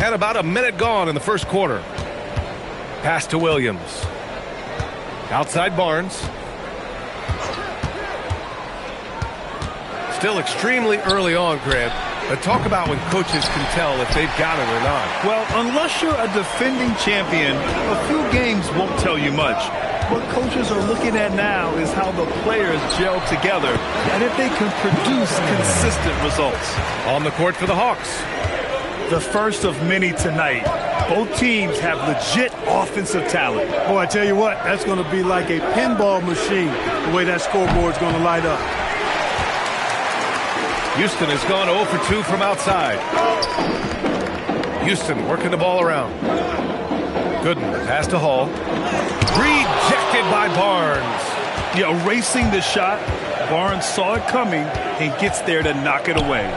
And about a minute gone in the first quarter. Pass to Williams. Outside Barnes. Still extremely early on, Grant. But talk about when coaches can tell if they've got it or not. Well, unless you're a defending champion, a few games won't tell you much. What coaches are looking at now is how the players gel together and if they can produce consistent results. On the court for the Hawks. The first of many tonight. Both teams have legit offensive talent. Boy, I tell you what, that's going to be like a pinball machine, the way that scoreboard's going to light up. Houston has gone 0 for 2 from outside. Houston working the ball around. Gooden pass to Hall. Rejected by Barnes. Yeah, erasing the shot. Barnes saw it coming and gets there to knock it away.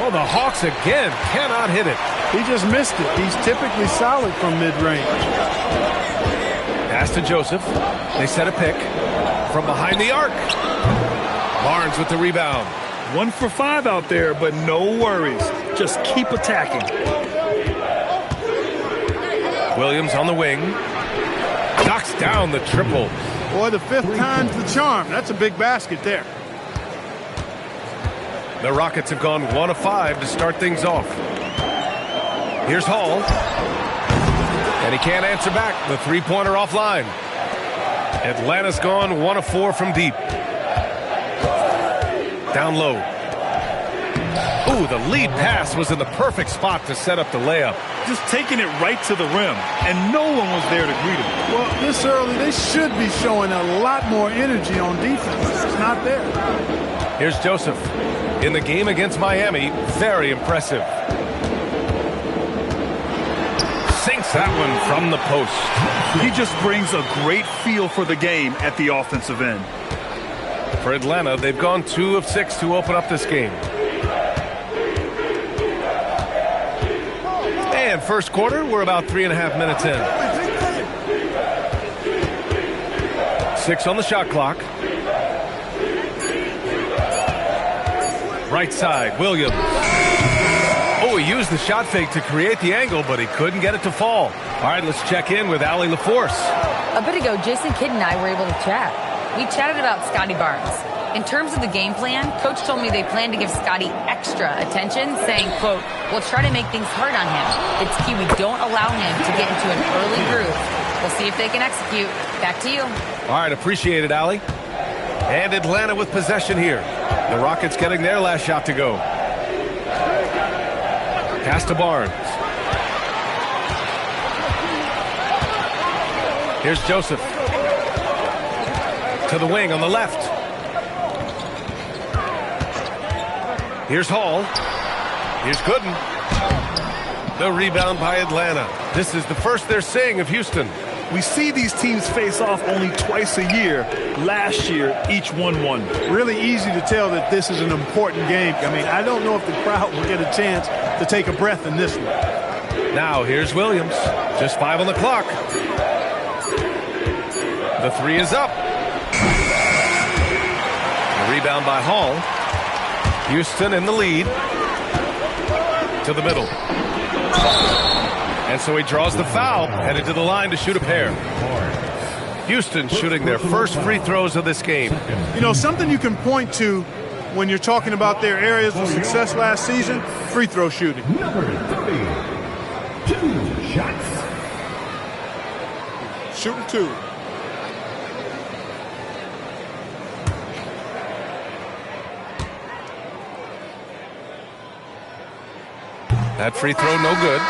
Oh, the Hawks again cannot hit it. He just missed it. He's typically solid from mid-range. Pass to Joseph. They set a pick from behind the arc. Barnes with the rebound. 1 for 5 out there, but no worries. Just keep attacking. Williams on the wing. Knocks down the triple. Boy, the 5th time's the charm. That's a big basket there. The Rockets have gone 1 of 5 to start things off. Here's Hall. And he can't answer back. The three-pointer offline. Atlanta's gone 1 of 4 from deep. Down low. Ooh, the lead pass was in the perfect spot to set up the layup. Just taking it right to the rim, and no one was there to greet him. Well, this early, they should be showing a lot more energy on defense. It's not there. Here's Joseph. In the game against Miami, very impressive. Sinks that one from the post. He just brings a great feel for the game at the offensive end. For Atlanta, they've gone 2 of 6 to open up this game. And first quarter, we're about 3.5 minutes in. 6 on the shot clock. Right side, Williams. Oh, he used the shot fake to create the angle, but he couldn't get it to fall. All right, let's check in with Allie LaForce. A bit ago, Jason Kidd and I were able to chat. We chatted about Scotty Barnes. In terms of the game plan, Coach told me they plan to give Scotty extra attention, saying, quote, we'll try to make things hard on him. It's key we don't allow him to get into an early groove. We'll see if they can execute. Back to you. All right, appreciate it, Allie. And Atlanta with possession here. The Rockets getting their last shot to go. Pass to Barnes. Here's Joseph. To the wing on the left. Here's Hall. Here's Gooden. The rebound by Atlanta. This is the first they're seeing of Houston. We see these teams face off only twice a year. Last year, each won. Really easy to tell that this is an important game. I mean, I don't know if the crowd will get a chance to take a breath in this one. Now here's Williams. Just 5 on the clock. The 3 is up. The rebound by Hall. Houston in the lead. To the middle. And so he draws the foul, headed to the line to shoot a pair. Houston shooting their first free throws of this game. You know, something you can point to when you're talking about their areas of success last season, free throw shooting. Number 3, 2 shots. Shooting 2. That free throw no good.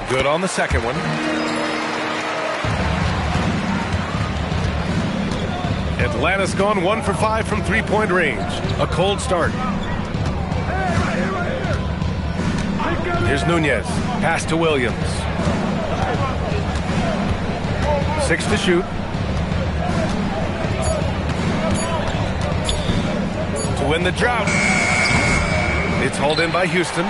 Good on the second one. Atlanta's gone 1 for 5 from three-point range. A cold start. Here's Nunez. Pass to Williams. 6 to shoot. To win the drought. It's hauled in by Houston.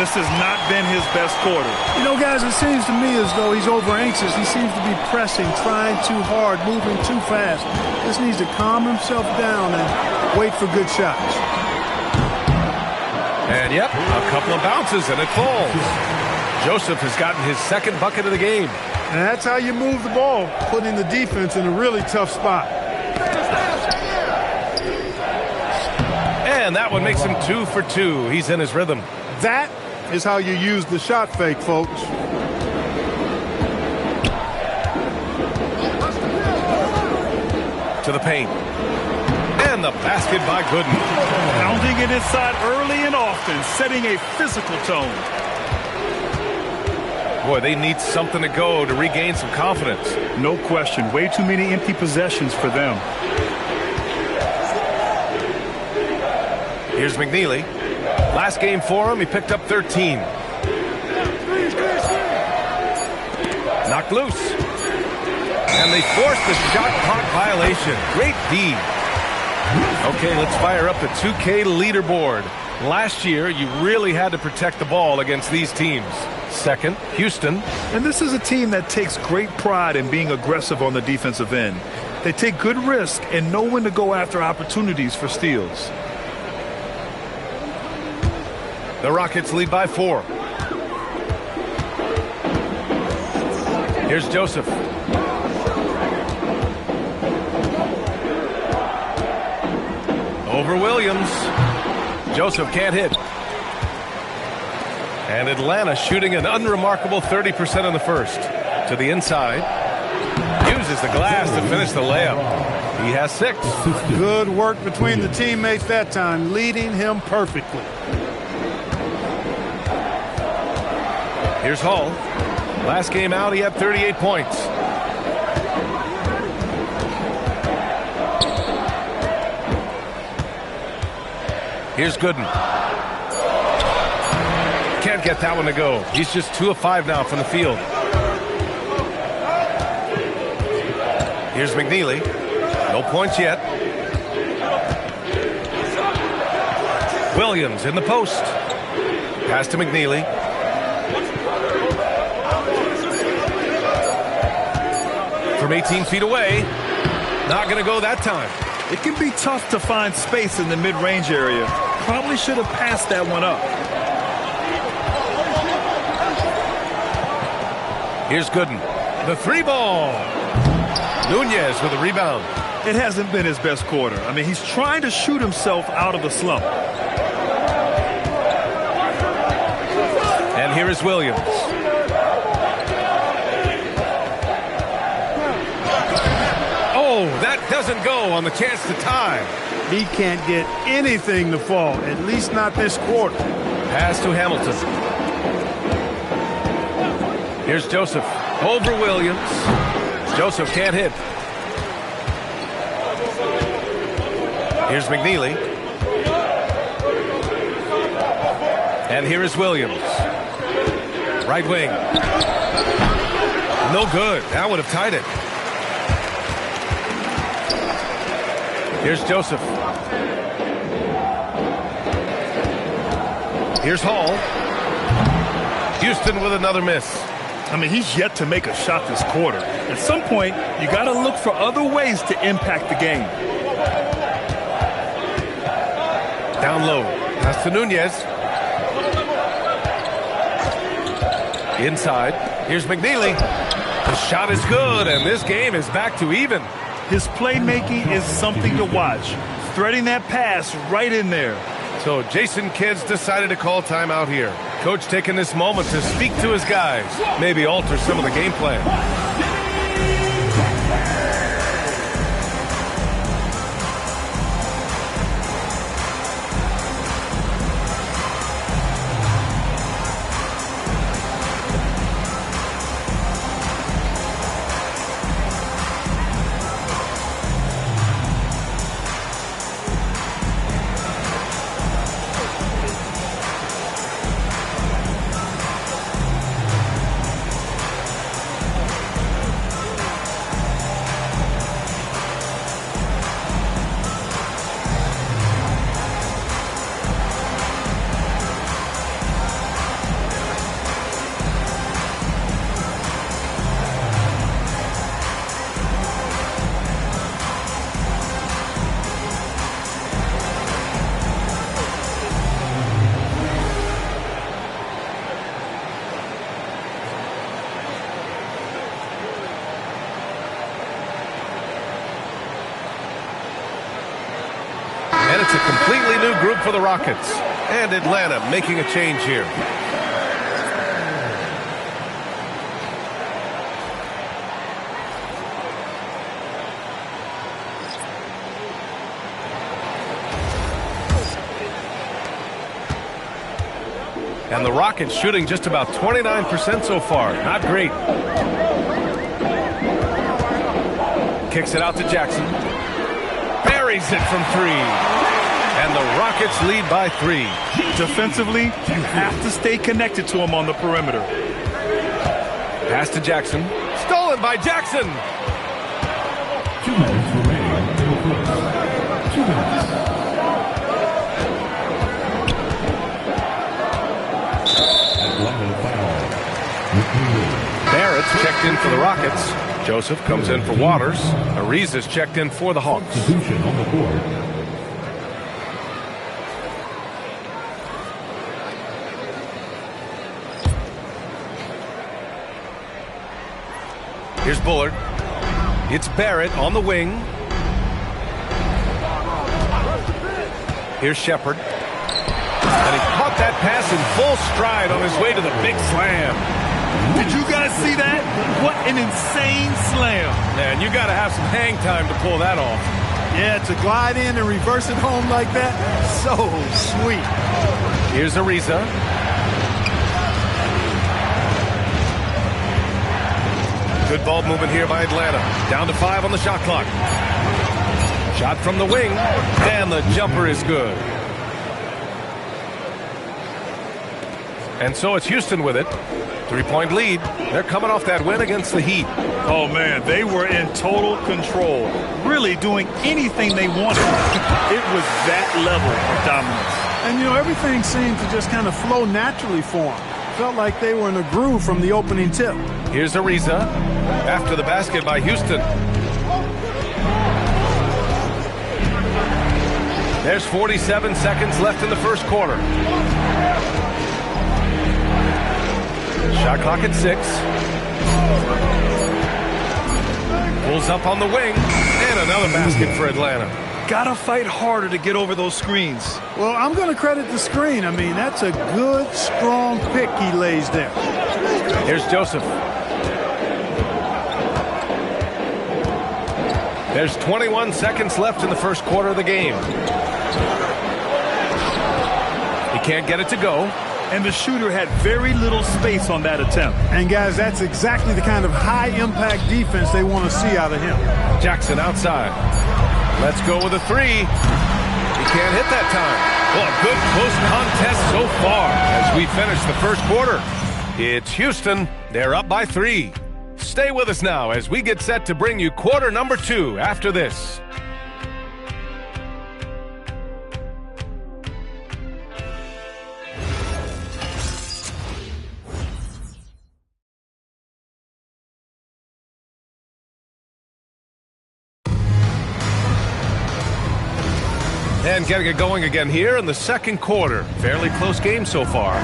This has not been his best quarter. You know, guys, it seems to me as though he's over-anxious. He seems to be pressing, trying too hard, moving too fast. Just needs to calm himself down and wait for good shots. And, yep, a couple of bounces, and it falls. Joseph has gotten his second bucket of the game. And that's how you move the ball, putting the defense in a really tough spot. And that one makes him 2 for 2. He's in his rhythm. That is how you use the shot fake, folks. To the paint. And the basket by Gooden. Pounding it inside early and often, setting a physical tone. Boy, they need something to go to regain some confidence. No question. Way too many empty possessions for them. Here's McNeely. Last game for him, he picked up 13. Knocked loose. And they forced the shot clock violation. Great D. Okay, let's fire up the 2K leaderboard. Last year, you really had to protect the ball against these teams. Second, Houston. And this is a team that takes great pride in being aggressive on the defensive end. They take good risk and know when to go after opportunities for steals. The Rockets lead by 4. Here's Joseph. Over Williams. Joseph can't hit. And Atlanta shooting an unremarkable 30% in the first. To the inside. Uses the glass to finish the layup. He has 6. Good work between the teammates that time, leading him perfectly. Here's Hall. Last game out, he had 38 points. Here's Gooden. Can't get that one to go. He's just 2 of 5 now from the field. Here's McNeely. No points yet. Williams in the post. Pass to McNeely. From 18 feet away. Not going to go that time. It can be tough to find space in the mid-range area. Probably should have passed that one up. Here's Gooden. The 3 ball. Nunez with a rebound. It hasn't been his best quarter. I mean, he's trying to shoot himself out of the slump. And here is Williams. Oh, that doesn't go on the chance to tie. He can't get anything to fall, at least not this quarter. Pass to Hamilton. Here's Joseph. Over Williams. Joseph can't hit. Here's McNeely. And here is Williams. Right wing. No good. That would have tied it. Here's Joseph. Here's Hall. Houston with another miss. I mean, he's yet to make a shot this quarter. At some point, you got to look for other ways to impact the game. Down low. Pass to Nunez. Inside. Here's McNeely. The shot is good, and this game is back to even. His playmaking is something to watch. Threading that pass right in there. So Jason Kidd's decided to call timeout here. Coach taking this moment to speak to his guys. Maybe alter some of the game plan. It's a completely new group for the Rockets. And Atlanta making a change here. And the Rockets shooting just about 29% so far. Not great. Kicks it out to Jackson. Buries it from 3. And the Rockets lead by 3. Defensively, you have to stay connected to him on the perimeter. Pass to Jackson. Stolen by Jackson. 2 minutes remaining. 2 minutes. Barrett's checked in for the Rockets. Joseph comes in for Waters. Ariza's checked in for the Hawks. Substitution on the board. Here's Bullard. It's Barrett on the wing. Here's Shepard. And he caught that pass in full stride on his way to the big slam. Did you guys see that? What an insane slam. Man, you got to have some hang time to pull that off. Yeah, to glide in and reverse it home like that, so sweet. Here's Ariza. Good ball movement here by Atlanta. Down to 5 on the shot clock. Shot from the wing, and the jumper is good. And so it's Houston with it. 3-point lead. They're coming off that win against the Heat. Oh, man, they were in total control, really doing anything they wanted. It was that level of dominance. And, you know, everything seemed to just kind of flow naturally for them. Felt like they were in a groove from the opening tip. Here's Ariza after the basket by Houston. There's 47 seconds left in the first quarter. Shot clock at 6. Pulls up on the wing. And another basket for Atlanta. Gotta fight harder to get over those screens. Well, I'm going to credit the screen. I mean, that's a good, strong pick he lays there. Here's Joseph. There's 21 seconds left in the first quarter of the game. He can't get it to go. And the shooter had very little space on that attempt. And, guys, that's exactly the kind of high-impact defense they want to see out of him. Jackson outside. Let's go with a 3. He can't hit that time. Well, a good close contest so far as we finish the first quarter. It's Houston. They're up by 3. Stay with us now as we get set to bring you quarter number 2 after this. And getting it going again here in the second quarter. Fairly close game so far.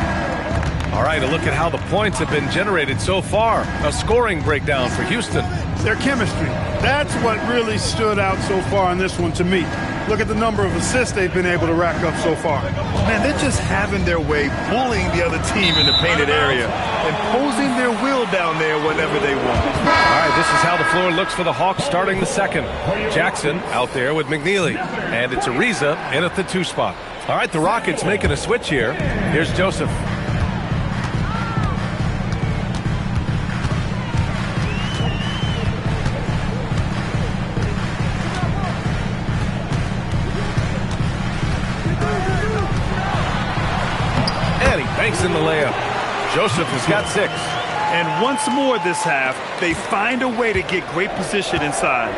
All right, a look at how the points have been generated so far. A scoring breakdown for Houston. Their chemistry. That's what really stood out so far in this one to me. Look at the number of assists they've been able to rack up so far. Man, they're just having their way, bullying the other team in the painted area, imposing their will down there whenever they want. All right, this is how the floor looks for the Hawks starting the second. Jackson out there with McNeely. And it's Ariza in at the 2 spot. All right, the Rockets making a switch here. Here's Joseph. Banks in the layup. Joseph has got 6. And once more this half, they find a way to get great position inside.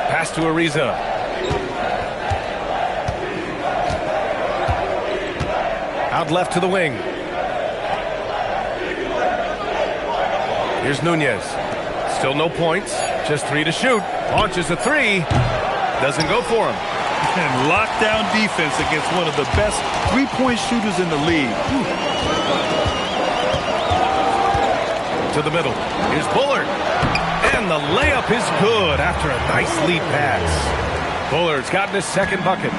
Pass to Ariza. Out left to the wing. Here's Nunez. Still no points. Just 3 to shoot. Launches a 3. Doesn't go for him. And lockdown defense against one of the best three-point shooters in the league. To the middle. Here's Bullard. And the layup is good after a nice lead pass. Bullard's gotten his second bucket.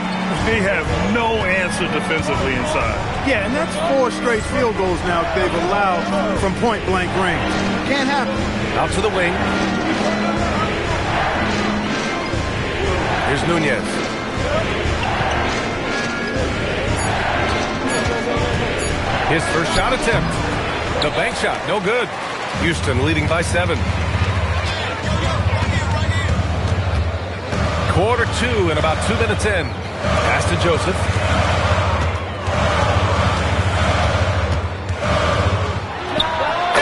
They have no answer defensively inside. Yeah, and that's 4 straight field goals now they've allowed from point-blank range. Can't happen. Out to the wing. Here's Nunez. His first shot attempt. The bank shot, no good. Houston leading by 7. Quarter 2 and about 2 minutes in. Pass to Joseph.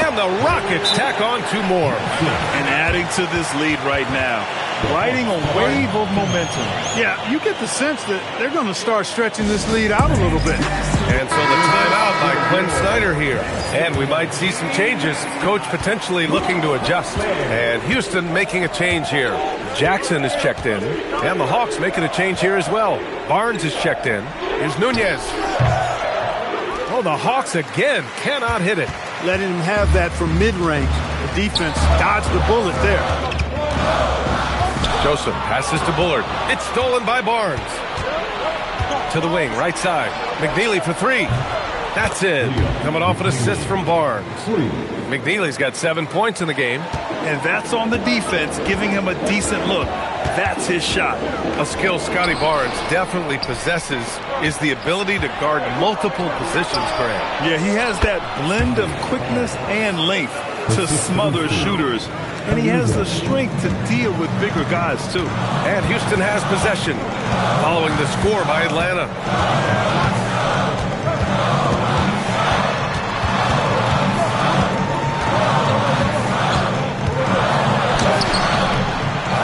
And the Rockets tack on 2 more. And adding to this lead right now. Riding a wave of momentum. Yeah, you get the sense that they're going to start stretching this lead out a little bit. And so the timeout by Quinn Snyder here. And we might see some changes. Coach potentially looking to adjust. And Houston making a change here. Jackson is checked in. And the Hawks making a change here as well. Barnes is checked in. Here's Nunez. Oh, the Hawks again cannot hit it. Letting him have that from mid-range. The defense dodged the bullet there. Joseph passes to Bullard. It's stolen by Barnes. To the wing, right side. McNeely for 3. That's it. Coming off an assist from Barnes. McNeely's got 7 points in the game. And that's on the defense, giving him a decent look. That's his shot. A skill Scotty Barnes definitely possesses is the ability to guard multiple positions, Grant. Yeah, he has that blend of quickness and length to smother shooters. And he has the strength to deal with bigger guys, too. And Houston has possession following the score by Atlanta.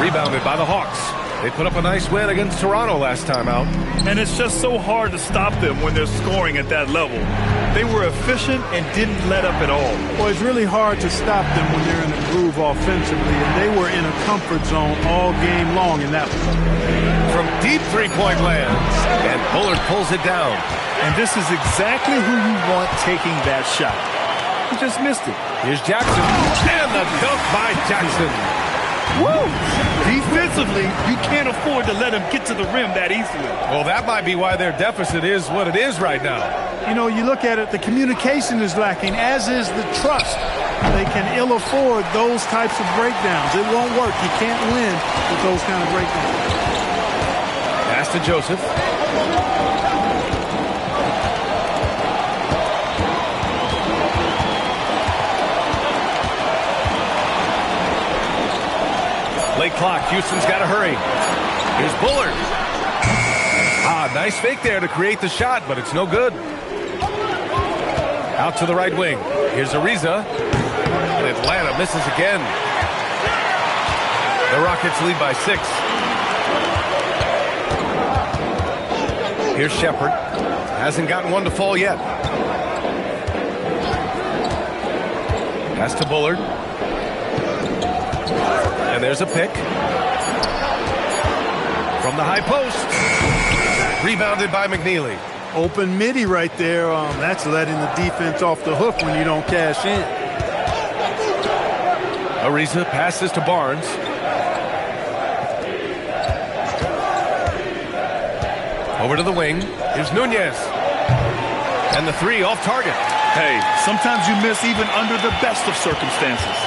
Rebounded by the Hawks. They put up a nice win against Toronto last time out. And it's just so hard to stop them when they're scoring at that level. They were efficient and didn't let up at all. Well, it's really hard to stop them when they're in a groove offensively, and they were in a comfort zone all game long in that one. From deep three-point land, and Bullard pulls it down. And this is exactly who you want taking that shot. He just missed it. Here's Jackson, and the dunk by Jackson. Woo! Defensively, you can't afford to let him get to the rim that easily. Well, that might be why their deficit is what it is right now. You know, you look at it, the communication is lacking, as is the trust. They can ill afford those types of breakdowns. It won't work. You can't win with those kind of breakdowns. Pass to Joseph. Late clock. Houston's got to hurry. Here's Bullard. Nice fake there to create the shot, but it's no good. Out to the right wing. Here's Ariza. And Atlanta misses again. The Rockets lead by 6. Here's Shepard. Hasn't gotten one to fall yet. Pass to Bullard. And there's a pick. From the high post. Rebounded by McNeely. Open midi right there. That's letting the defense off the hook when you don't cash in. Ariza passes to Barnes. Over to the wing. Here's Nunez. And the 3 off target. Hey, sometimes you miss even under the best of circumstances.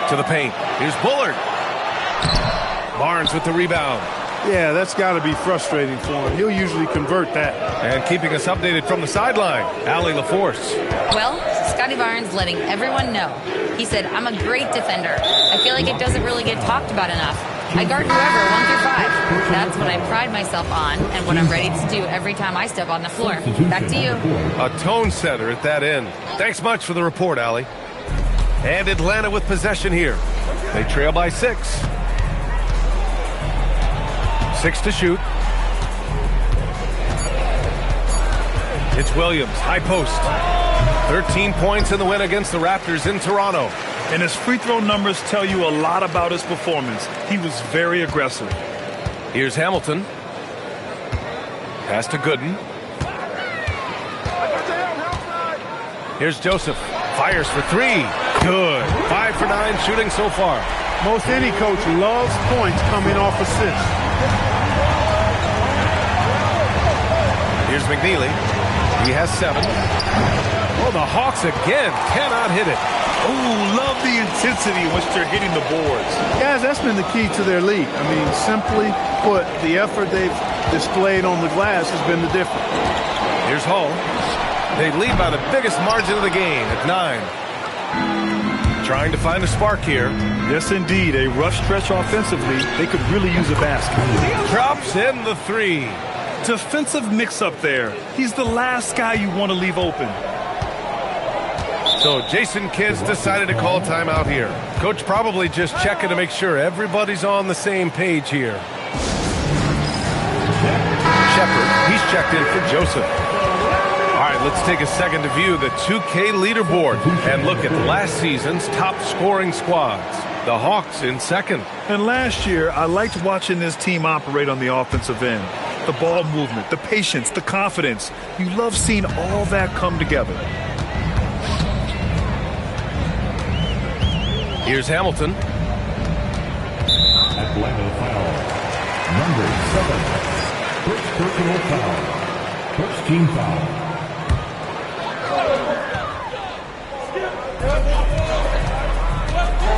To the paint. Here's Bullard. Barnes with the rebound. Yeah, that's got to be frustrating for him. He'll usually convert that. And keeping us updated from the sideline, Allie LaForce. Well, Scotty Barnes letting everyone know. He said, I'm a great defender. I feel like it doesn't really get talked about enough. I guard whoever, 1 through 5. That's what I pride myself on and what I'm ready to do every time I step on the floor. Back to you. A tone setter at that end. Thanks much for the report, Allie. And Atlanta with possession here. They trail by 6. 6 to shoot. It's Williams, high post. 13 points in the win against the Raptors in Toronto. And his free throw numbers tell you a lot about his performance. He was very aggressive. Here's Hamilton. Pass to Gooden. Here's Joseph. Fires for 3. Good. 5 for 9 shooting so far. Most any coach loves points coming off assists. Here's McNeely. He has 7. Oh, the Hawks again cannot hit it. Oh, love the intensity in which they're hitting the boards. Guys, that's been the key to their lead. I mean, simply put, the effort they've displayed on the glass has been the difference. Here's Hall. They lead by the biggest margin of the game at 9. Trying to find a spark here. Yes, indeed. A rough stretch offensively. They could really use a basket. Drops in the 3. Defensive mix-up there. He's the last guy you want to leave open. So Jason Kidd's decided to call timeout here. Coach probably just checking to make sure everybody's on the same page here. Shepard, he's checked in for Joseph. All right, let's take a second to view the 2K leaderboard and look at last season's top scoring squads. The Hawks in second. And last year, I liked watching this team operate on the offensive end. The ball movement, the patience, the confidence. You love seeing all that come together. Here's Hamilton. Atlanta foul. Number 7. First personal foul. First team foul.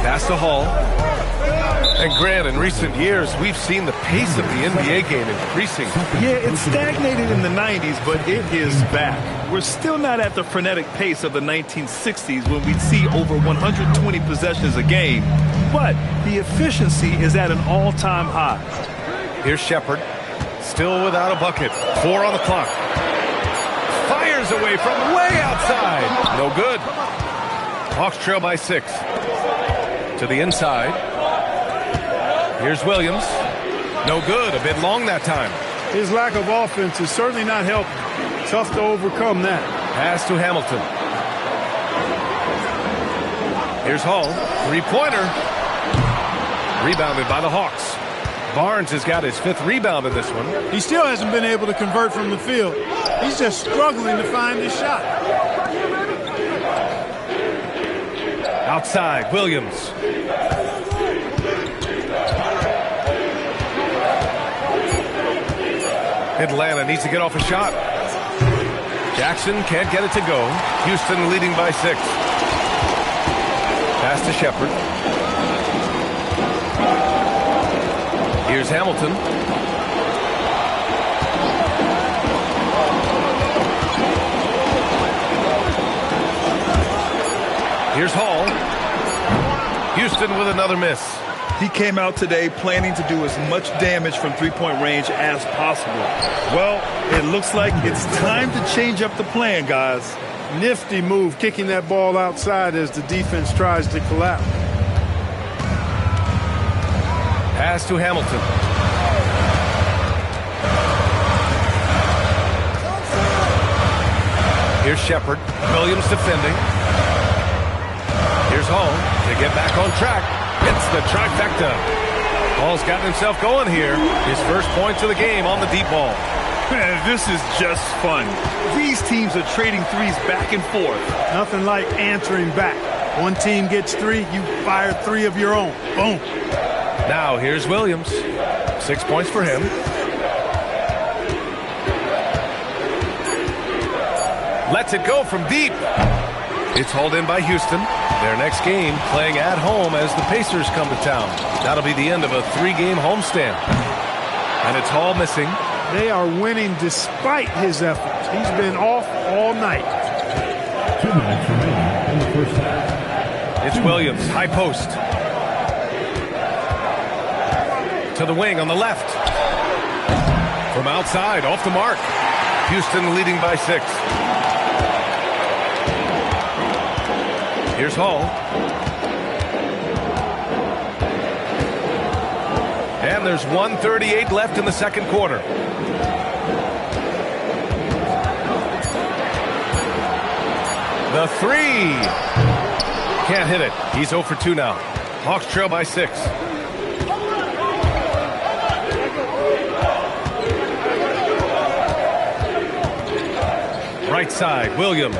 Pass to Hall. And Grant, in recent years, we've seen the pace of the NBA game increasing. Yeah, it stagnated in the 90s, but it is back. We're still not at the frenetic pace of the 1960s when we'd see over 120 possessions a game, but the efficiency is at an all-time high. Here's Shepard, still without a bucket. 4 on the clock. Fires away from way outside. No good. Hawks trail by 6. To the inside. Here's Williams. No good. A bit long that time. His lack of offense is certainly not helping. Tough to overcome that. Pass to Hamilton. Here's Hall. 3-pointer. Rebounded by the Hawks. Barnes has got his 5th rebound in this one. He still hasn't been able to convert from the field. He's just struggling to find his shot. Outside, Williams. Atlanta needs to get off a shot. Jackson can't get it to go. Houston leading by 6. Pass to Shepard. Here's Hamilton. Here's Hall. Houston with another miss. He came out today planning to do as much damage from three-point range as possible. Well, it looks like it's time to change up the plan, guys. Nifty move, kicking that ball outside as the defense tries to collapse. Pass to Hamilton. Here's Shepard. Williams defending. Here's Hall to get back on track. It's the trifecta. Hall's gotten himself going here. His first points of the game on the deep ball. Man, this is just fun. These teams are trading threes back and forth. Nothing like answering back. One team gets 3, you fire 3 of your own. Boom. Now here's Williams. 6 points for him. Lets it go from deep. It's hauled in by Houston. Their next game playing at home as the Pacers come to town. That'll be the end of a 3-game homestand. And it's Hall missing. They are winning despite his efforts. He's been off all night. 2 minutes remaining in the first half. It's Williams, high post. To the wing on the left. From outside, off the mark. Houston leading by 6. Here's Hall. And there's 1:38 left in the second quarter. The 3. Can't hit it. He's 0 for 2 now. Hawks trail by 6. Right side, Williams.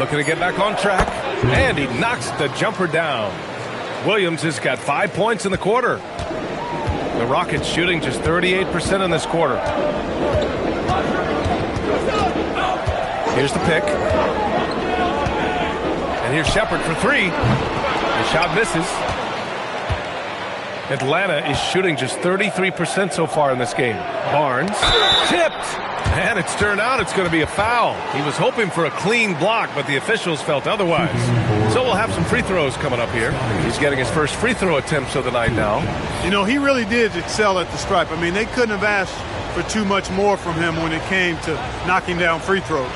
Looking to get back on track. And he knocks the jumper down. Williams has got 5 points in the quarter. The Rockets shooting just 38% in this quarter. Here's the pick. And here's Shepherd for three. The shot misses. Atlanta is shooting just 33% so far in this game. Barnes tipped. And it's turned out it's going to be a foul. He was hoping for a clean block, but the officials felt otherwise. So we'll have some free throws coming up here. He's getting his first free throw attempts of the night now. You know, he really did excel at the stripe. I mean, they couldn't have asked for too much more from him when it came to knocking down free throws.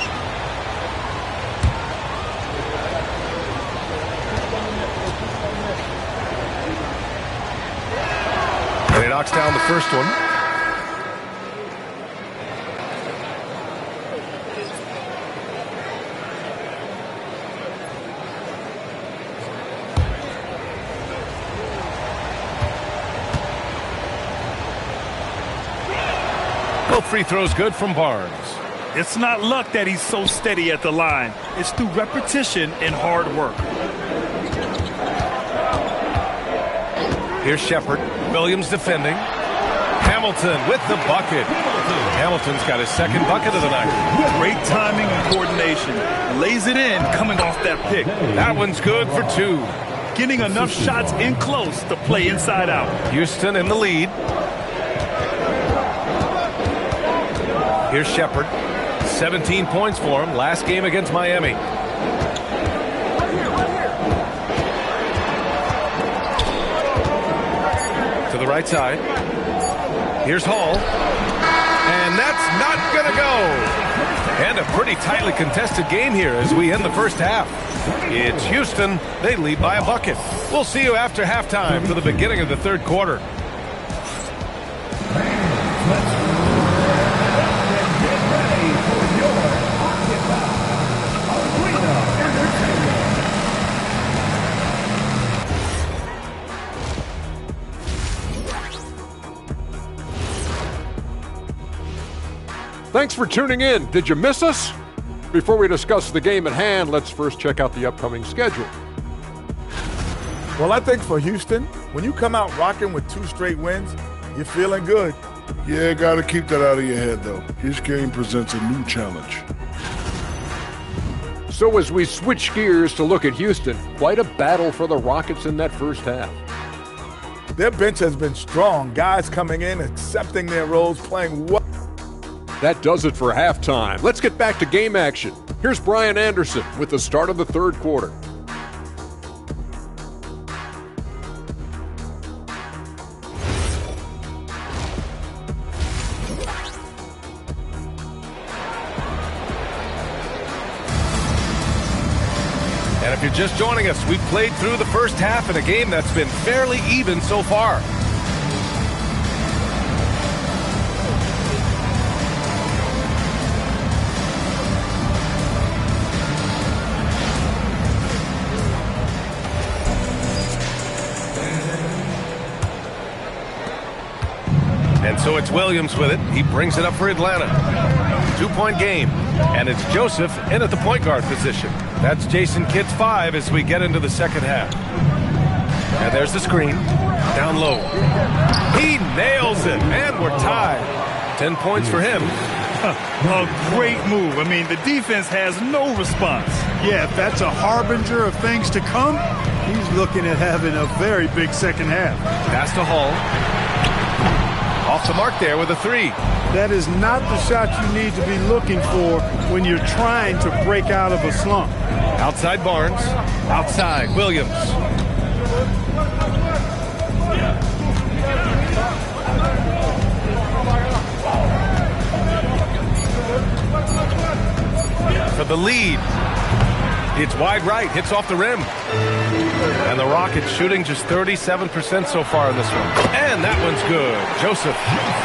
And he knocks down the first one. Both free throws good from Barnes. It's not luck that he's so steady at the line. It's through repetition and hard work. Here's Shepherd. Williams defending. Hamilton with the bucket. Hamilton's got his second bucket of the night. Great timing and coordination. Lays it in coming off that pick. That one's good for two. Getting enough shots in close to play inside out. Houston in the lead. Here's Shepherd. 17 points for him. Last game against Miami. To the right side. Here's Hall. And that's not going to go. And a pretty tightly contested game here as we end the first half. It's Houston. They lead by a bucket. We'll see you after halftime for the beginning of the third quarter. Thanks for tuning in. Did you miss us? Before we discuss the game at hand, let's first check out the upcoming schedule. Well, I think for Houston, when you come out rocking with 2 straight wins, you're feeling good. Yeah, got to keep that out of your head, though. His game presents a new challenge. So as we switch gears to look at Houston, quite a battle for the Rockets in that first half. Their bench has been strong. Guys coming in, accepting their roles, playing well. That does it for halftime. Let's get back to game action. Here's Brian Anderson with the start of the third quarter. And if you're just joining us, we've played through the first half in a game that's been fairly even so far. And so it's Williams with it. He brings it up for Atlanta. 2-point game. And it's Joseph in at the point guard position. That's Jason Kidd's 5 as we get into the second half. And there's the screen. Down low. He nails it. And we're tied. 10 points for him. A great move. I mean, the defense has no response. Yeah, if that's a harbinger of things to come, he's looking at having a very big second half. Pass to Hall. Off the mark there with a 3. That is not the shot you need to be looking for when you're trying to break out of a slump. Outside Barnes. Outside Williams. For the lead. It's wide right, hits off the rim. And the Rockets shooting just 37% so far in this one. And that one's good. Joseph.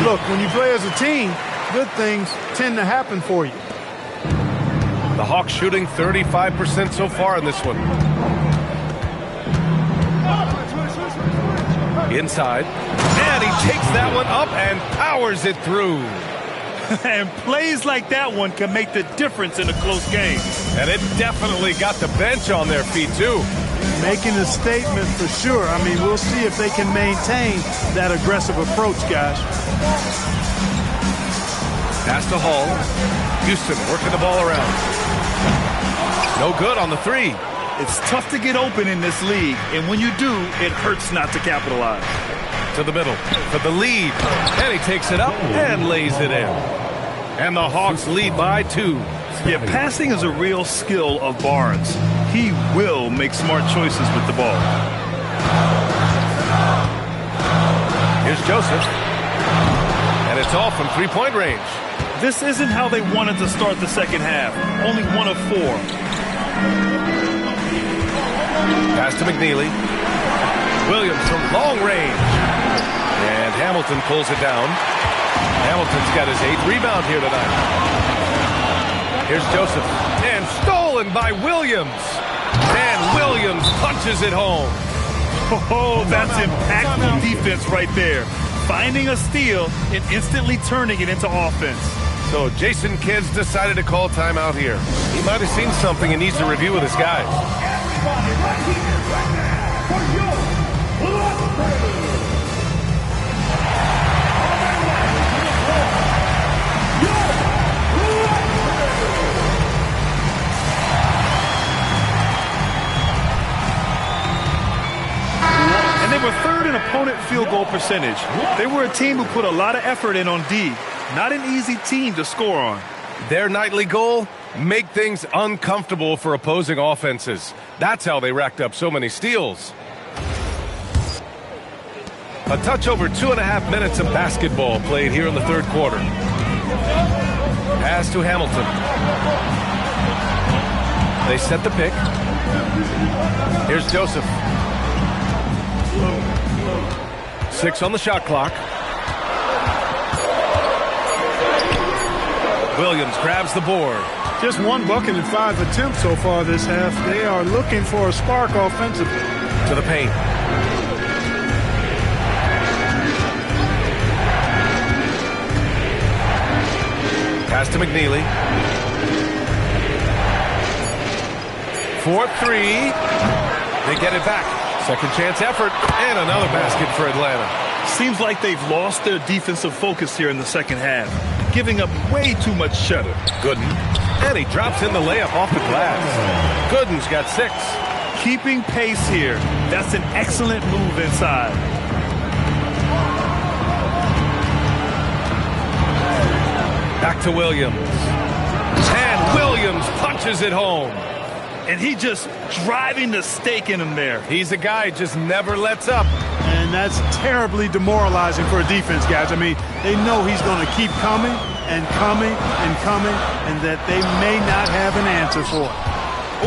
Look, when you play as a team, good things tend to happen for you. The Hawks shooting 35% so far in this one. Inside. And he takes that one up and powers it through. And plays like that one can make the difference in a close game. And it definitely got the bench on their feet, too. Making a statement for sure. I mean, we'll see if they can maintain that aggressive approach, guys. Pass to Hall. Houston working the ball around. No good on the three. It's tough to get open in this league, and when you do, it hurts not to capitalize. To the middle for the lead. And he takes it up and lays it in. And the Hawks lead by 2. Yeah, passing is a real skill of Barnes. He will make smart choices with the ball. Here's Joseph. And it's off from three-point range. This isn't how they wanted to start the second half. Only 1 of 4. Pass to McNeely. Williams from long range. And Hamilton pulls it down. Hamilton's got his 8th rebound here tonight. Here's Joseph. And stolen by Williams. And Williams punches it home. Oh, that's impactful defense right there. Finding a steal and instantly turning it into offense. So Jason Kidd's decided to call timeout here. He might have seen something and needs to review with his guys. And they were 3rd in opponent field goal percentage. They were a team who put a lot of effort in on D. Not an easy team to score on. Their nightly goal? Make things uncomfortable for opposing offenses. That's how they racked up so many steals. A touch over 2.5 minutes of basketball played here in the 3rd quarter. Pass to Hamilton. They set the pick. Here's Joseph. 6 on the shot clock. Williams grabs the board. Just 1 bucket in 5 attempts so far this half. They are looking for a spark offensively. To the paint. Pass to McNeely. 4-3. They get it back. Second chance effort. And another basket for Atlanta. Seems like they've lost their defensive focus here in the second half, giving up way too much cheddar. Gooden. And he drops in the layup off the glass. Gooden's got 6. Keeping pace here. That's an excellent move inside. Back to Williams. And Williams punches it home. And he just driving the stake in him there. He's a guy who just never lets up. And that's terribly demoralizing for a defense, guys. I mean, they know he's going to keep coming and coming and coming, and that they may not have an answer for it.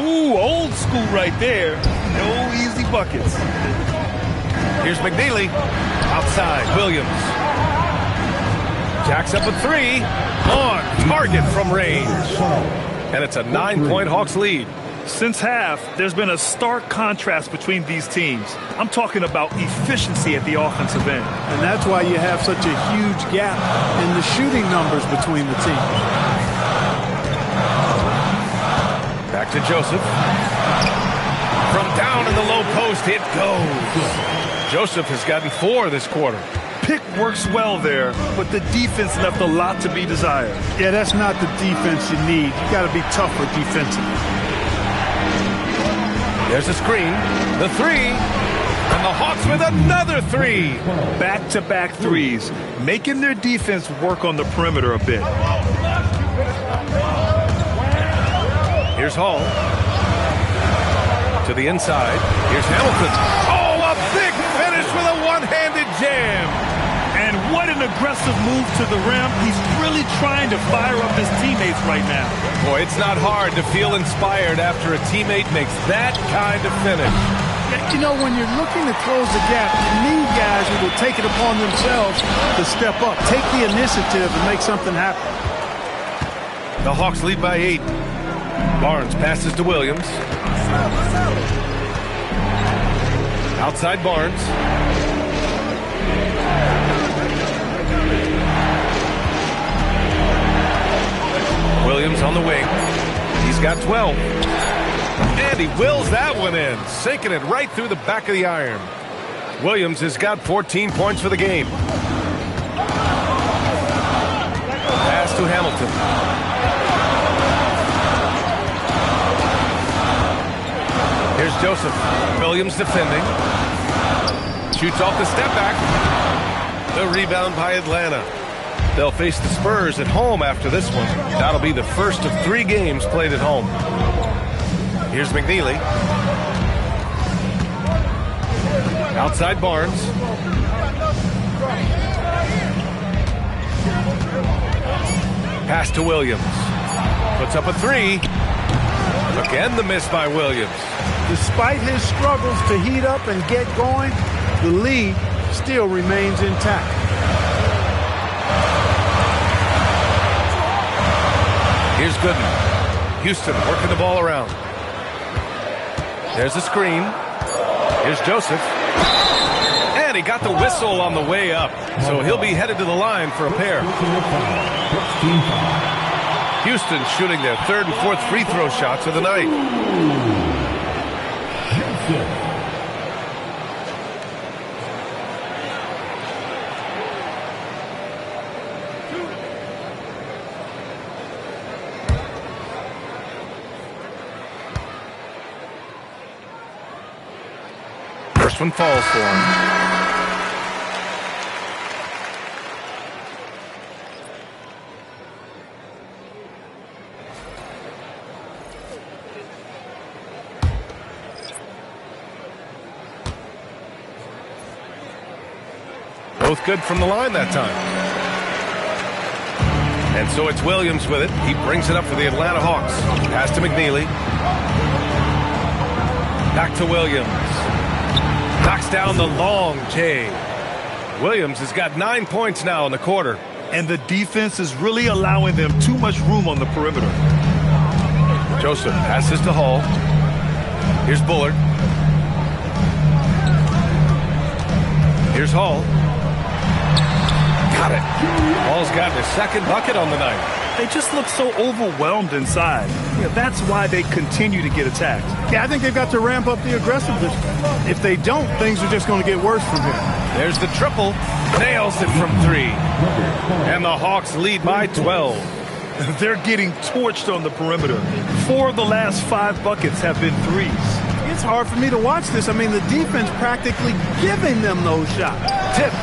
Ooh, old school right there. No easy buckets. Here's McNeely. Outside, Williams. Jacks up a 3. On target from range. And it's a 9-point Hawks lead. Since half, there's been a stark contrast between these teams. I'm talking about efficiency at the offensive end. And that's why you have such a huge gap in the shooting numbers between the teams. Back to Joseph. From down in the low post, it goes. Joseph has gotten 4 this quarter. Pick works well there, but the defense left a lot to be desired. Yeah, that's not the defense you need. You got to be tougher defensively. There's a screen. The 3. And the Hawks with another 3. Back-to-back threes, making their defense work on the perimeter a bit. Here's Hall. To the inside. Here's Hamilton. Oh, a big finish with a one-handed jam. And what an aggressive move to the rim. He's really trying to fire up his teammates right now. Boy, it's not hard to feel inspired after a teammate makes that kind of finish. You know, when you're looking to close the gap, you need guys who will take it upon themselves to step up, take the initiative, and make something happen. The Hawks lead by 8. Barnes passes to Williams. Outside Barnes. 12. And he wills that one in, sinking it right through the back of the iron. Williams has got 14 points for the game. Pass to Hamilton. Here's Joseph. Williams defending. Shoots off the step back. The rebound by Atlanta. They'll face the Spurs at home after this one. That'll be the first of 3 games played at home. Here's McNeely. Outside Barnes. Pass to Williams. Puts up a 3. Again the miss by Williams. Despite his struggles to heat up and get going, the lead still remains intact. Here's Gooden. Houston working the ball around. There's a screen. Here's Joseph. And he got the whistle on the way up. So he'll be headed to the line for a pair. Houston shooting their 3rd and 4th free throw shots of the night. First one falls for him. Both good from the line that time. And so it's Williams with it. He brings it up for the Atlanta Hawks. Pass to McNeely. Back to Williams. Knocks down the long J. Williams has got 9 points now in the quarter. And the defense is really allowing them too much room on the perimeter. Joseph passes to Hall. Here's Bullard. Here's Hall. Got it. Hall's gotten his 2nd bucket on the night. They just look so overwhelmed inside. Yeah, that's why they continue to get attacked. Yeah, I think they've got to ramp up the aggressiveness. If they don't, things are just going to get worse from here. There's the triple. Nails it from 3. And the Hawks lead by 12. They're getting torched on the perimeter. 4 of the last 5 buckets have been threes. It's hard for me to watch this. I mean, the defense practically giving them those shots. Tipped.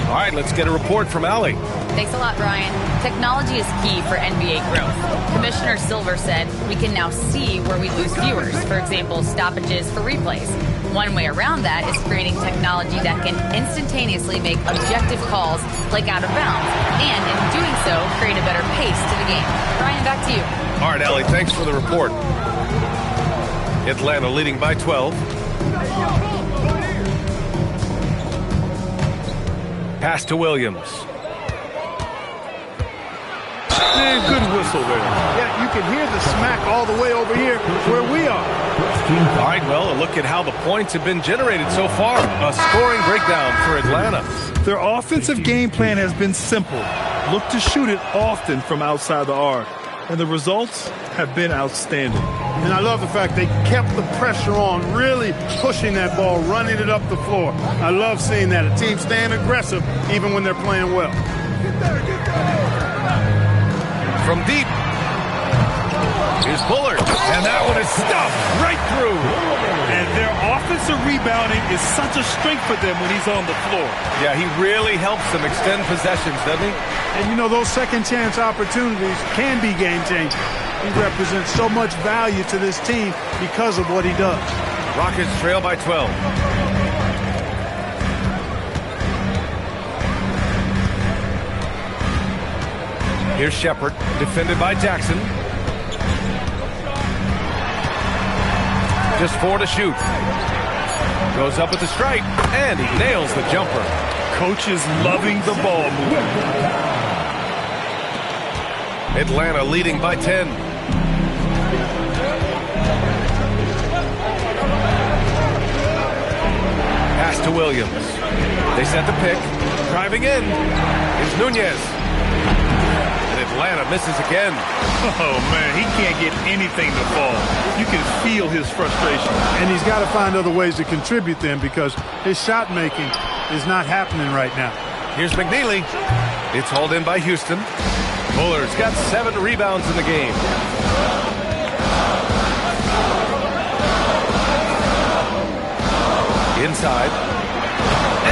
All right, let's get a report from Allie. Thanks a lot, Brian. Technology is key for NBA growth. Commissioner Silver said we can now see where we lose viewers. For example, stoppages for replays. One way around that is creating technology that can instantaneously make objective calls like out of bounds, and in doing so, create a better pace to the game. Brian, back to you. All right, Allie, thanks for the report. Atlanta leading by 12. Pass to Williams. Man, good whistle there. Yeah, you can hear the smack all the way over here where we are. All right, well, a look at how the points have been generated so far. A scoring breakdown for Atlanta. Their offensive game plan has been simple. Look to shoot it often from outside the arc. And the results have been outstanding. And I love the fact they kept the pressure on, really pushing that ball, running it up the floor. I love seeing that. A team staying aggressive even when they're playing well. From deep. Here's Bullard. And that one is stuffed right through. And their offensive rebounding is such a strength for them when he's on the floor. Yeah, he really helps them extend possessions, doesn't he? And you know, those second chance opportunities can be game changing. He represents so much value to this team because of what he does. Rockets trail by 12. Here's Shepard, defended by Jackson. Just 4 to shoot. Goes up with the strike, and he nails the jumper. Coach is loving the ball movement. Atlanta leading by 10. Pass to Williams. They set the pick. Driving in is Nunez. And Atlanta misses again. Oh, man, he can't get anything to fall. You can feel his frustration. And he's got to find other ways to contribute then because his shot making is not happening right now. Here's McNeely. It's hauled in by Houston. Buller's got 7 rebounds in the game. Inside.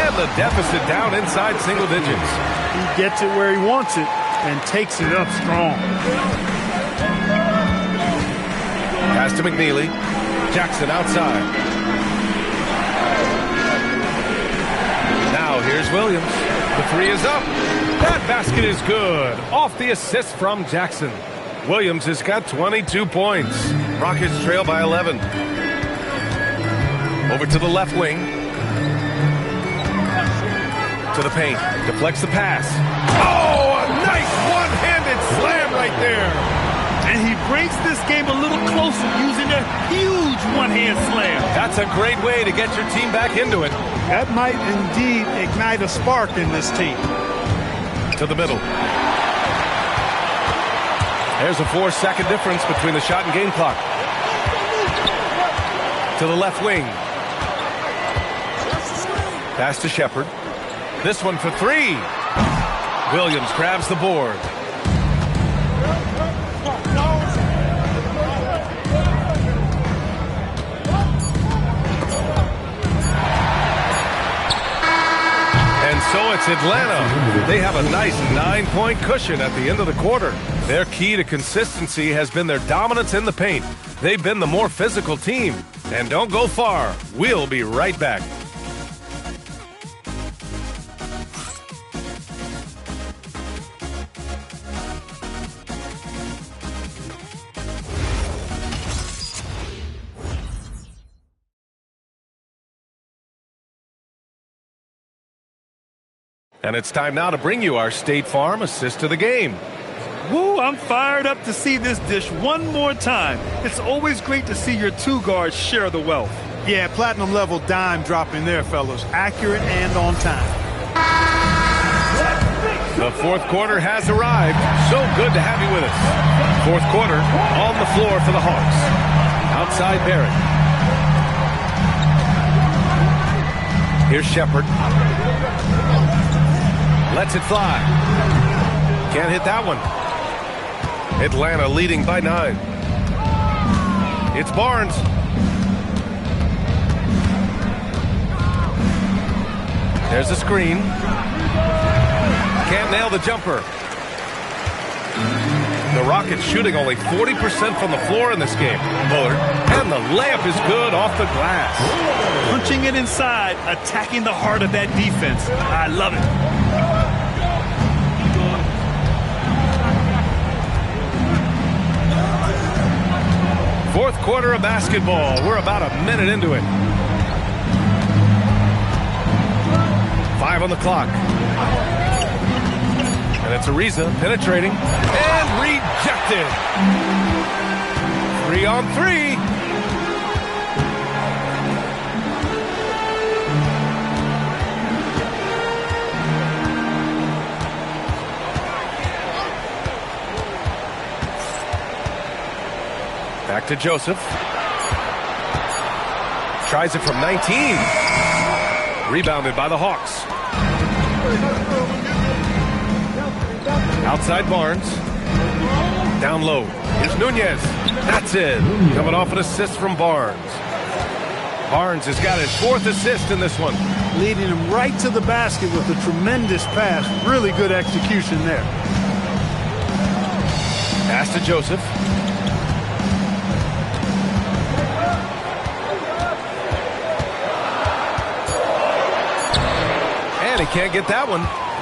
And the deficit down inside single digits. He gets it where he wants it and takes it up strong. Pass to McNeely. Jackson outside. Now here's Williams. The 3 is up. That basket is good. Off the assist from Jackson. Williams has got 22 points. Rockets trail by 11. Over to the left wing. To the paint. Deflects the pass. Oh, a nice one-handed slam right there. And he brings this game a little closer using a huge one-hand slam. That's a great way to get your team back into it. That might indeed ignite a spark in this team. To the middle. There's a 4-second difference between the shot and game clock. To the left wing. Pass to Shepard. This one for 3. Williams grabs the board. And so it's Atlanta. They have a nice 9-point cushion at the end of the quarter. Their key to consistency has been their dominance in the paint. They've been the more physical team. And don't go far. We'll be right back. And it's time now to bring you our State Farm assist to the game. Woo, I'm fired up to see this dish one more time. It's always great to see your 2 guards share the wealth. Yeah, platinum level dime dropping there, fellas. Accurate and on time. The 4th quarter has arrived. So good to have you with us. 4th quarter on the floor for the Hawks. Outside Barrett. Here's Shepard. Lets it fly. Can't hit that one. Atlanta leading by 9. It's Barnes. There's a screen. Can't nail the jumper. The Rockets shooting only 40% from the floor in this game. Bullard. And the layup is good off the glass. Punching it inside, attacking the heart of that defense. I love it. Fourth quarter of basketball. We're about a minute into it. 5 on the clock. And it's Ariza penetrating and rejected. 3 on 3. Back to Joseph. Tries it from 19. Rebounded by the Hawks. Outside Barnes. Down low. Here's Nunez. That's it. Coming off an assist from Barnes. Barnes has got his 4th assist in this one. Leading him right to the basket with a tremendous pass. Really good execution there. Pass to Joseph. And he can't get that one.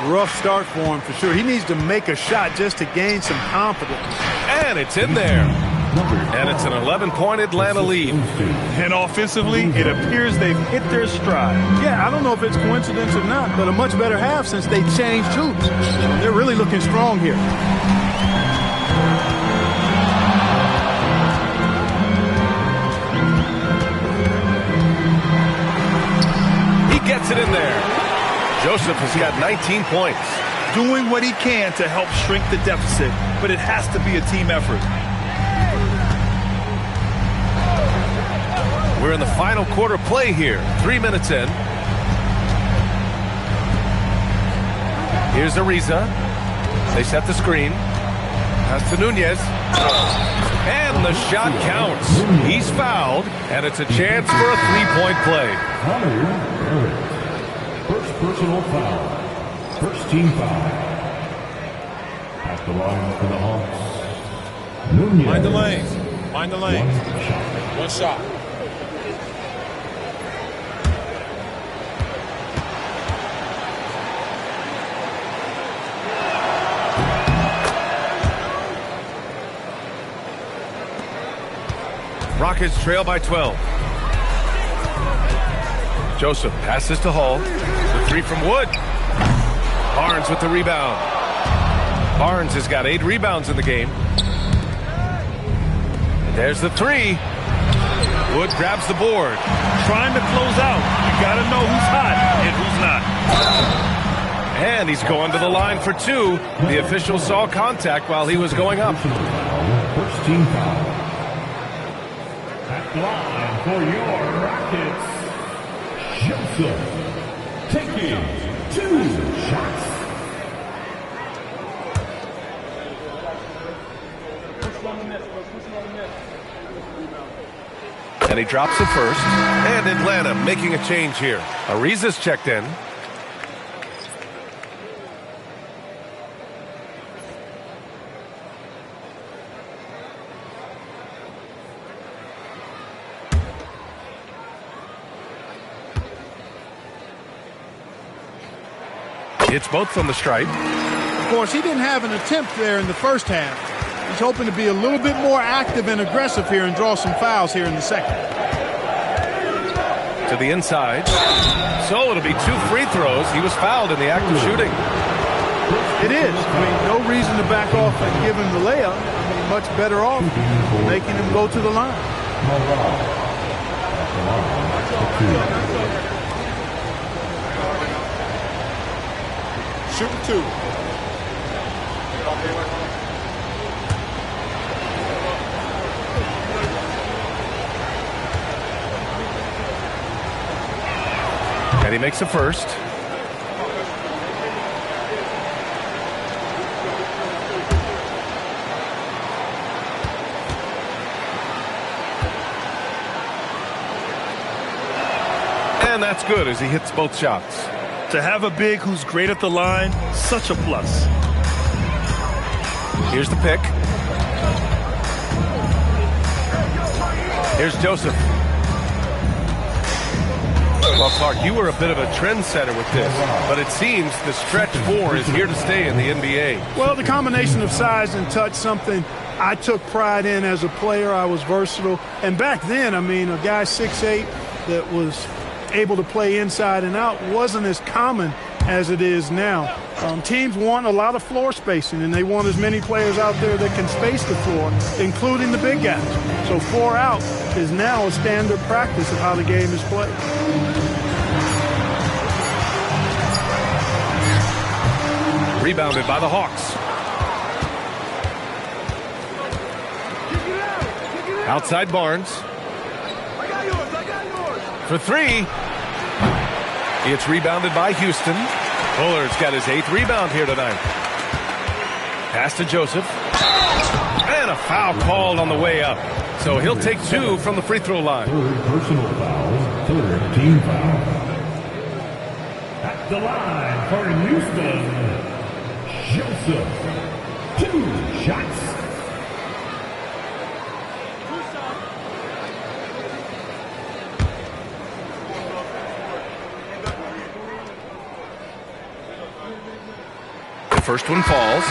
Rough start for him for sure. He needs to make a shot just to gain some confidence. And it's in there. And it's an 11-point Atlanta lead. And offensively, it appears they've hit their stride. Yeah, I don't know if it's coincidence or not, but a much better half since they changed hoops. They're really looking strong here. He gets it in there. Joseph has got 19 points. doing what he can to help shrink the deficit, but it has to be a team effort. We're in the final quarter play here. 3 minutes in. Here's Ariza. They set the screen. Pass to Nunez. And the shot counts. He's fouled, and it's a chance for a three-point play. First personal foul. First team foul. At the line for the Hawks. Nunez. Mind the lane. Mind the lane. One shot. Rockets trail by 12. Joseph passes to Hall. The three from Wood. Barnes with the rebound. Barnes has got 8 rebounds in the game. There's the three. Wood grabs the board. Trying to close out. You got to know who's hot and who's not. And he's going to the line for 2. The official saw contact while he was going up. First team foul. At the line for your Rockets, Joseph taking 2 shots. And he drops the first. And Atlanta making a change here. Ariza's checked in. It's both from the stripe. Of course, he didn't have an attempt there in the first half. He's hoping to be a little bit more active and aggressive here and draw some fouls here in the second. To the inside. So it'll be 2 free throws. He was fouled in the act of shooting. It is. I mean, no reason to back off and give him the layup. I mean, much better off making him go to the line. Shooting 2. And he makes the first. And that's good as he hits both shots. To have a big who's great at the line, such a plus. Here's the pick. Here's Joseph. Well, Clark, you were a bit of a trendsetter with this, but it seems the stretch 4 is here to stay in the NBA. Well, the combination of size and touch, something I took pride in as a player. I was versatile. And back then, I mean, a guy 6'8" that was able to play inside and out wasn't as common as it is now. Teams want a lot of floor spacing, and they want as many players out there that can space the floor, including the big guys. So 4 out is now a standard practice of how the game is played. Rebounded by the Hawks. Outside Barnes. For 3. It's rebounded by Houston. Bullard's got his 8th rebound here tonight. Pass to Joseph. And a foul called on the way up. So he'll take 2 from the free throw line. 3rd personal foul. 3rd team foul. At the line for Houston, Joseph. 2 shots. First one falls.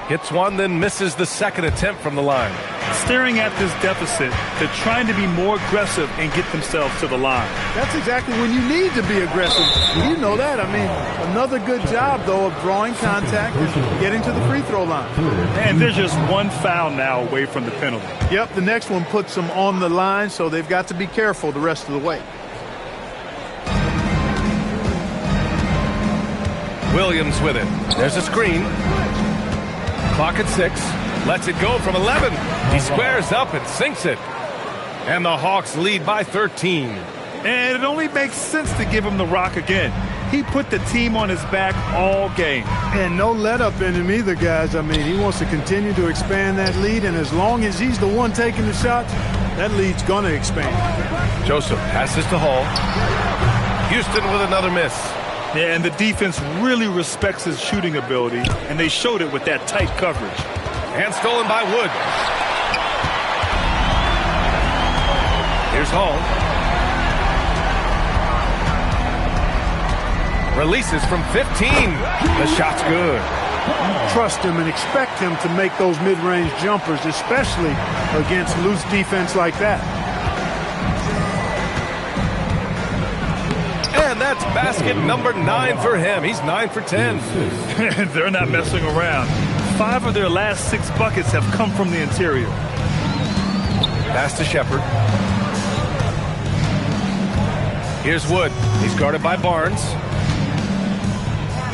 Hits one, then misses the second attempt from the line. Staring at this deficit, they're trying to be more aggressive and get themselves to the line. That's exactly when you need to be aggressive. You know that. I mean, another good job, though, of drawing contact and getting to the free throw line. And there's just one foul now away from the penalty. Yep, the next one puts them on the line, so they've got to be careful the rest of the way. Williams with it. There's a screen. Clock at 6. Lets it go from 11. He squares up and sinks it. And the Hawks lead by 13. And it only makes sense to give him the rock again. He put the team on his back all game. And no let up in him either, guys. I mean, he wants to continue to expand that lead, and as long as he's the one taking the shots, that lead's going to expand. Joseph passes to Hall. Houston with another miss. Yeah, and the defense really respects his shooting ability, and they showed it with that tight coverage. And stolen by Wood. Here's Hall. Releases from 15. The shot's good. Trust him and expect him to make those mid-range jumpers, especially against loose defense like that. And that's basket number 9 for him. He's 9 for 10. They're not messing around. 5 of their last 6 buckets have come from the interior. Pass to Shepard. Here's Wood. He's guarded by Barnes.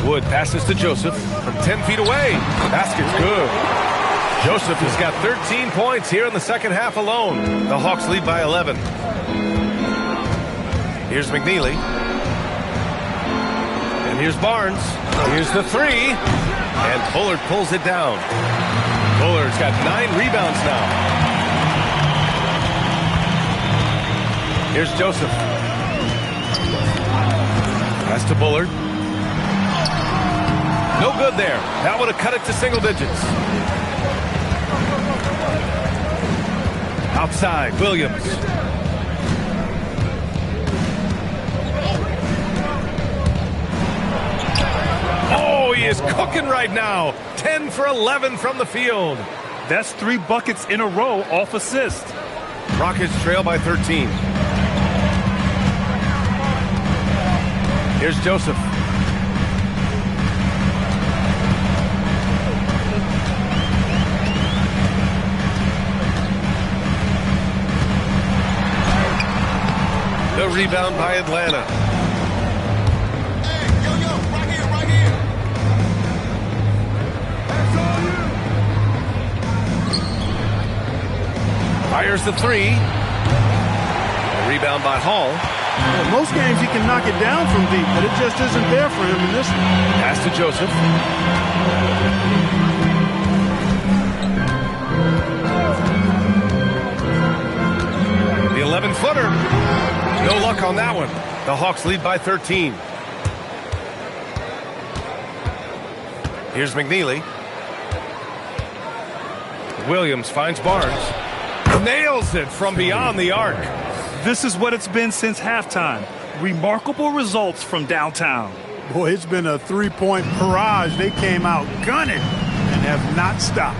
Wood passes to Joseph from 10 feet away. Basket's good. Joseph has got 13 points here in the second half alone. The Hawks lead by 11. Here's McNeely. And here's Barnes. Here's the 3. And Bullard pulls it down. Bullard's got 9 rebounds now. Here's Joseph. Pass to Bullard. No good there. That would have cut it to single digits. Outside, Williams. Oh, he is cooking right now. 10 for 11 from the field. That's 3 buckets in a row off assist. Rockets trail by 13. Here's Joseph. The rebound by Atlanta. Hey, yo, right here. Fires the 3. A rebound by Hall. Well, most games he can knock it down from deep, but it just isn't there for him in this one. Pass to Joseph. The 11-footer. No luck on that one. The Hawks lead by 13. Here's McNeely. Williams finds Barnes. Nails it from beyond the arc. This is what it's been since halftime. Remarkable results from downtown. Boy, it's been a three-point barrage. They came out gunning and have not stopped.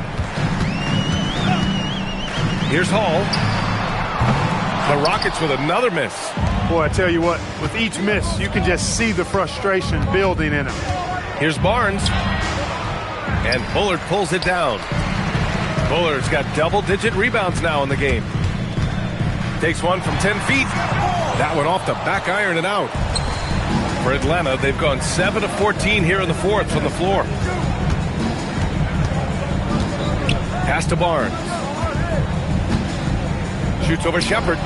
Here's Hall. The Rockets with another miss. Boy, I tell you what, with each miss, you can just see the frustration building in him. Here's Barnes. And Bullard pulls it down. Bullard's got double-digit rebounds now in the game. Takes one from 10 feet. That one off the back iron and out. For Atlanta, they've gone 7 of 14 here in the fourth from the floor. Pass to Barnes. Shoots over Shepard.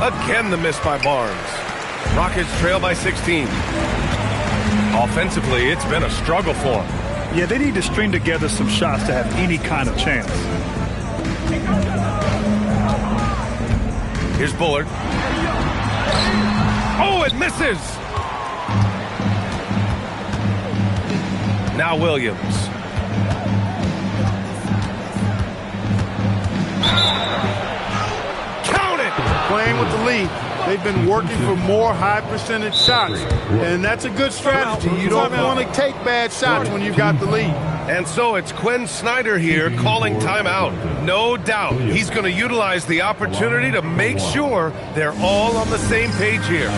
Again the miss by Barnes. Rockets trail by 16. Offensively, it's been a struggle for them. Yeah, they need to string together some shots to have any kind of chance. Here's Bullard. Oh, it misses! Now Williams. Count it! Playing with the lead. They've been working for more high percentage shots, and that's a good strategy. You don't want to take bad shots when you've got the lead. And so it's Quinn Snyder here calling timeout. No doubt he's going to utilize the opportunity to make sure they're all on the same page here.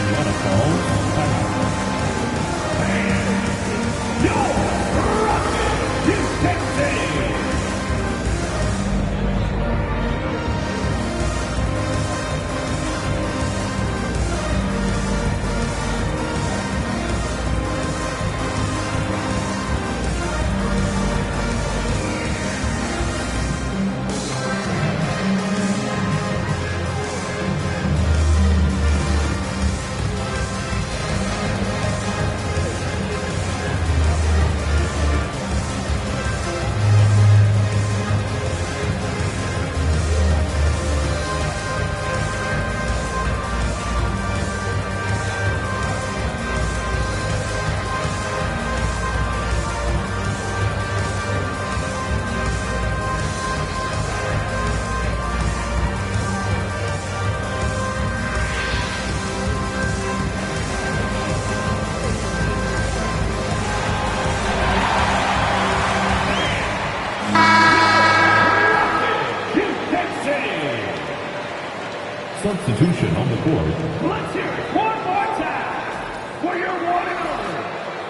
Substitution on the board. Let's hear it one more time for your one and only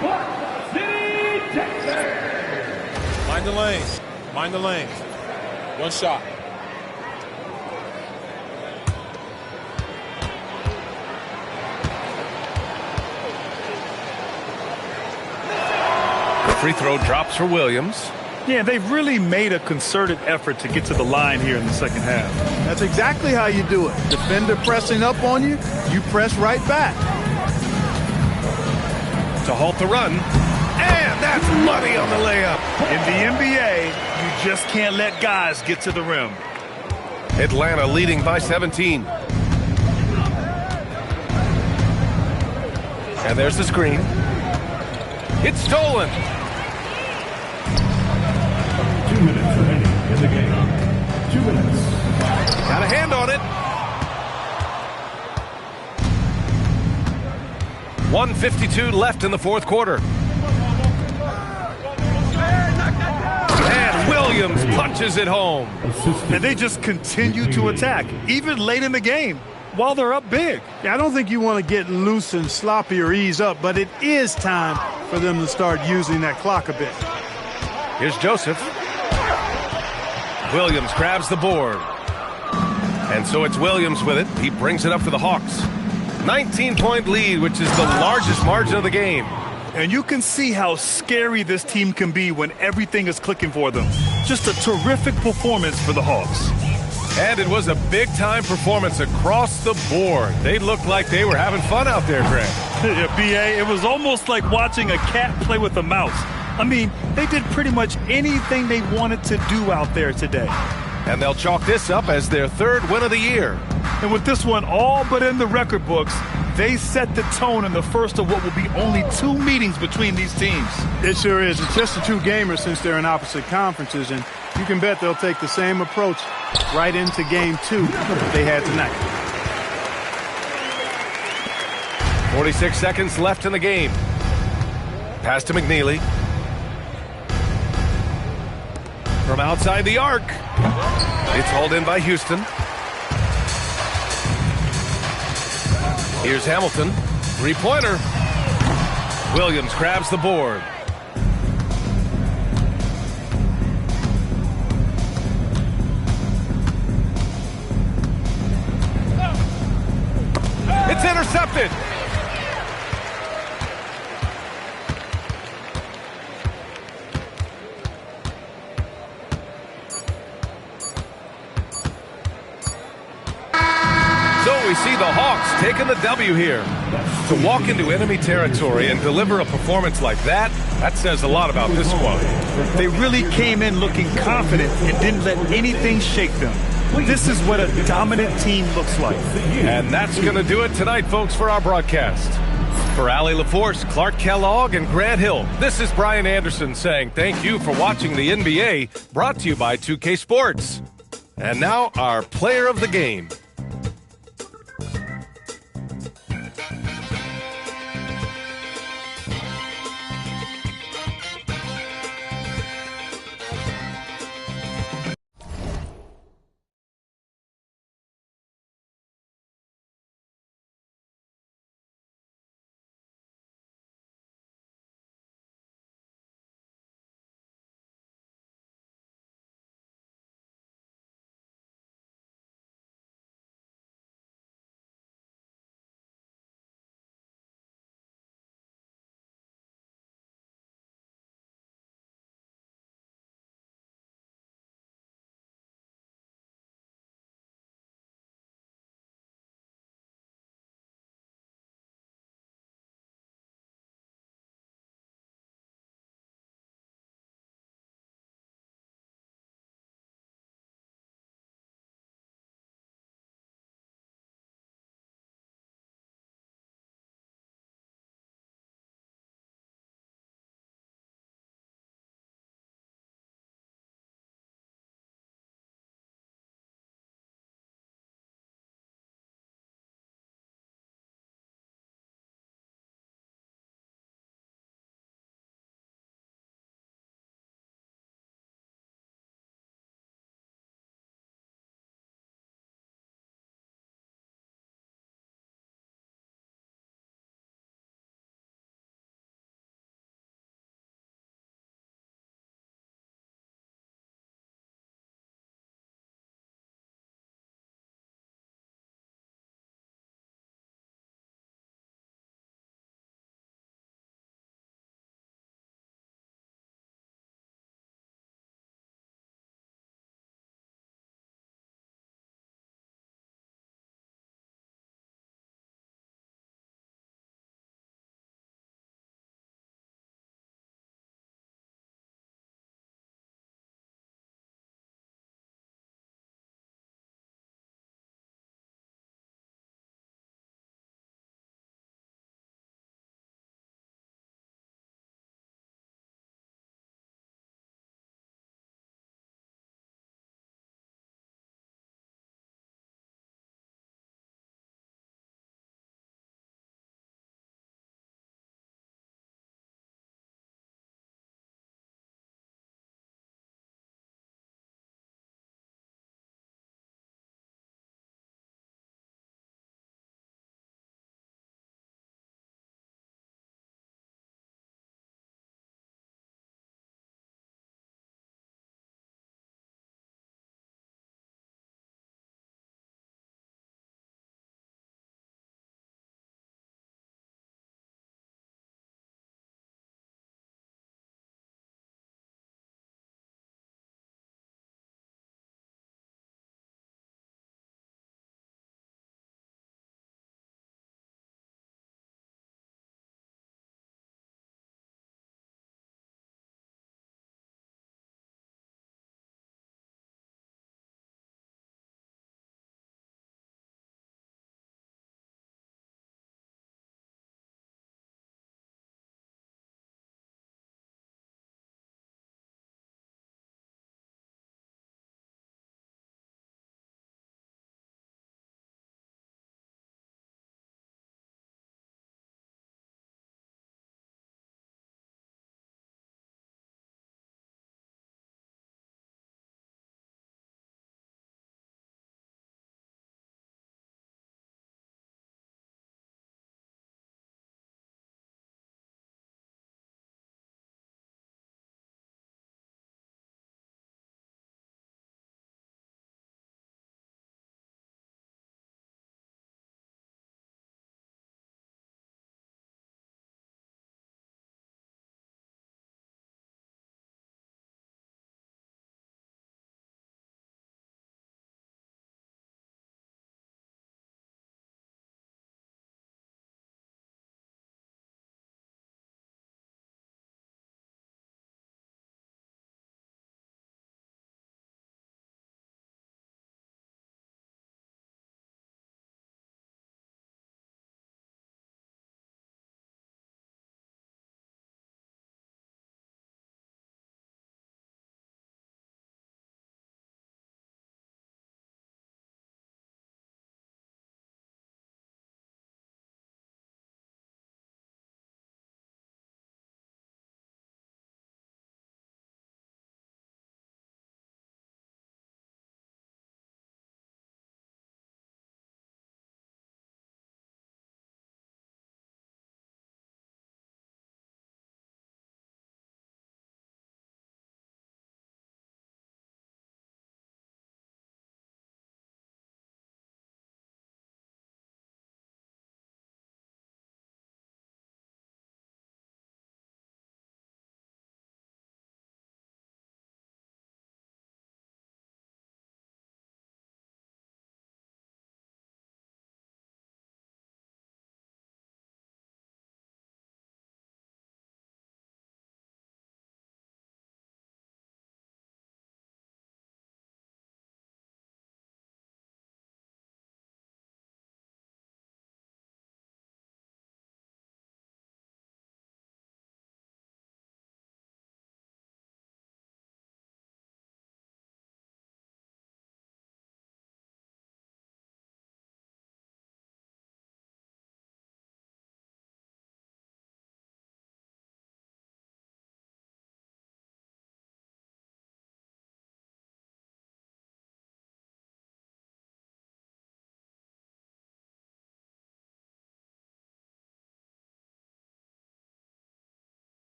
Buck City, Texas. Mind the lane. Mind the lane. One shot. The free throw drops for Williams. Yeah, they've really made a concerted effort to get to the line here in the second half. That's exactly how you do it. Defender pressing up on you, you press right back. To halt the run. And that's money on the layup. In the NBA, you just can't let guys get to the rim. Atlanta leading by 17. And there's the screen. It's stolen. 2 minutes remaining in the game. 2 minutes. Got a hand on it. 1:52 left in the fourth quarter. And Williams punches it home. And they just continue to attack, even late in the game, while they're up big. I don't think you want to get loose and sloppy or ease up, but it is time for them to start using that clock a bit. Here's Joseph. Williams grabs the board. And so it's Williams with it. He brings it up for the Hawks. 19-point lead, which is the largest margin of the game. And you can see how scary this team can be when everything is clicking for them. Just a terrific performance for the Hawks. And it was a big-time performance across the board. They looked like they were having fun out there, Greg. Yeah, B.A., it was almost like watching a cat play with a mouse. I mean, they did pretty much anything they wanted to do out there today. And they'll chalk this up as their third win of the year. And with this one all but in the record books, they set the tone in the first of what will be only 2 meetings between these teams. It sure is. It's just the 2 gamers since they're in opposite conferences, and you can bet they'll take the same approach right into game 2 that they had tonight. 46 seconds left in the game. Pass to McNeely. From outside the arc. It's hauled in by Houston. Here's Hamilton. 3-pointer. Williams grabs the board. It's intercepted. We see the Hawks taking the W here. To walk into enemy territory and deliver a performance like that, that says a lot about this squad. They really came in looking confident and didn't let anything shake them. This is what a dominant team looks like. And that's going to do it tonight, folks, for our broadcast. For Allie LaForce, Clark Kellogg, and Grant Hill, this is Brian Anderson saying thank you for watching the NBA, brought to you by 2K Sports. And now, our player of the game.